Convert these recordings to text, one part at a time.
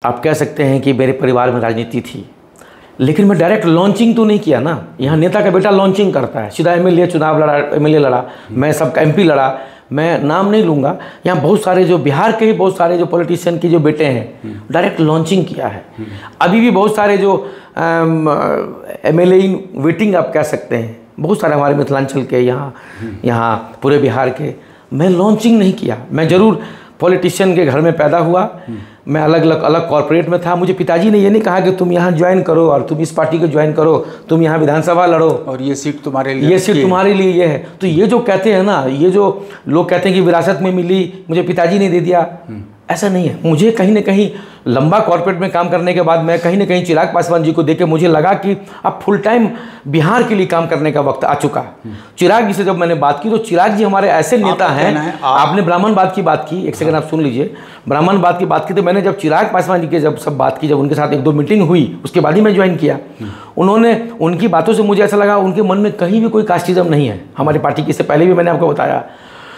आप कह सकते हैं कि मेरे परिवार में राजनीति थी, लेकिन मैं डायरेक्ट लॉन्चिंग तो नहीं किया ना। यहाँ नेता का बेटा लॉन्चिंग करता है, सीधा एमएलए चुनाव लड़ा, एमएलए लड़ा, मैं सबका एमपी लड़ा, मैं नाम नहीं लूँगा। यहाँ बहुत सारे जो बिहार के ही बहुत सारे जो पॉलिटिशियन के जो बेटे हैं डायरेक्ट लॉन्चिंग किया है। अभी भी बहुत सारे जो एमएलए इन वेटिंग आप कह सकते हैं, बहुत सारे हमारे मिथिलांचल के यहाँ पूरे बिहार के, मैं लॉन्चिंग नहीं किया। मैं ज़रूर पॉलिटिशियन के घर में पैदा हुआ, मैं अलग कॉर्पोरेट में था। मुझे पिताजी ने ये नहीं कहा कि तुम यहाँ ज्वाइन करो और तुम इस पार्टी को ज्वाइन करो, तुम यहाँ विधानसभा लड़ो और ये सीट तुम्हारे लिए, ये सीट तुम्हारे लिए ये है। तो ये जो कहते हैं ना, ये जो लोग कहते हैं कि विरासत में मिली, मुझे पिताजी ने दे दिया, ऐसा नहीं है। मुझे कहीं ना कहीं लंबा कॉर्पोरेट में काम करने के बाद मैं कहीं ना कहीं चिराग पासवान जी को देख के मुझे लगा कि अब फुल टाइम बिहार के लिए काम करने का वक्त आ चुका। चिराग जी से जब मैंने बात की तो चिराग जी हमारे ऐसे नेता हैं। आपने ब्राह्मणवाद की बात की, एक सेकंड आप सुन लीजिए। ब्राह्मणवाद की बात की तो मैंने जब चिराग पासवान जी की जब सब बात की, जब उनके साथ 1-2 मीटिंग हुई, उसके बाद ही मैं ज्वाइन किया। उन्होंने, उनकी बातों से मुझे ऐसा लगा उनके मन में कहीं भी कोई कास्टिज्म नहीं है हमारी पार्टी की। इससे पहले भी मैंने आपको बताया।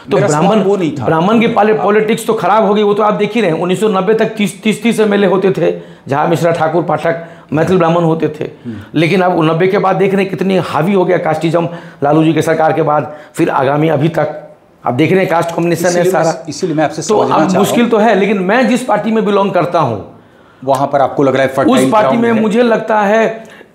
तो ब्राह्मण की पॉलिटिक्स तो खराब हो गई, वो तो आप देख ही रहे हैं। 1990 तक 30 एमएलए होते थे, जहाँ मिश्रा, ठाकुर, पाठक, मैथिल ब्राह्मण होते थे। लेकिन अब 90 के बाद देख रहे हैं कितनी हावी हो गया कास्टिज्म लालू जी के सरकार के बाद, फिर आगामी अभी तक आप देख रहे हैं कास्ट कॉम्बिनेशन है सारा। इसीलिए मैं आपसे तो अब मुश्किल तो है, लेकिन मैं जिस पार्टी में बिलोंग करता हूँ वहाँ पर आपको लग रहा है उस पार्टी में मुझे लगता है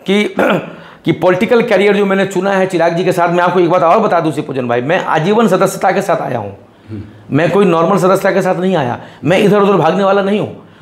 कि पॉलिटिकल कैरियर जो मैंने चुना है चिराग जी के साथ। मैं आपको एक बात और बता दूं शिवपूजन भाई, मैं आजीवन सदस्यता के साथ आया हूं। मैं कोई नॉर्मल सदस्यता के साथ नहीं आया। मैं इधर उधर भागने वाला नहीं हूं।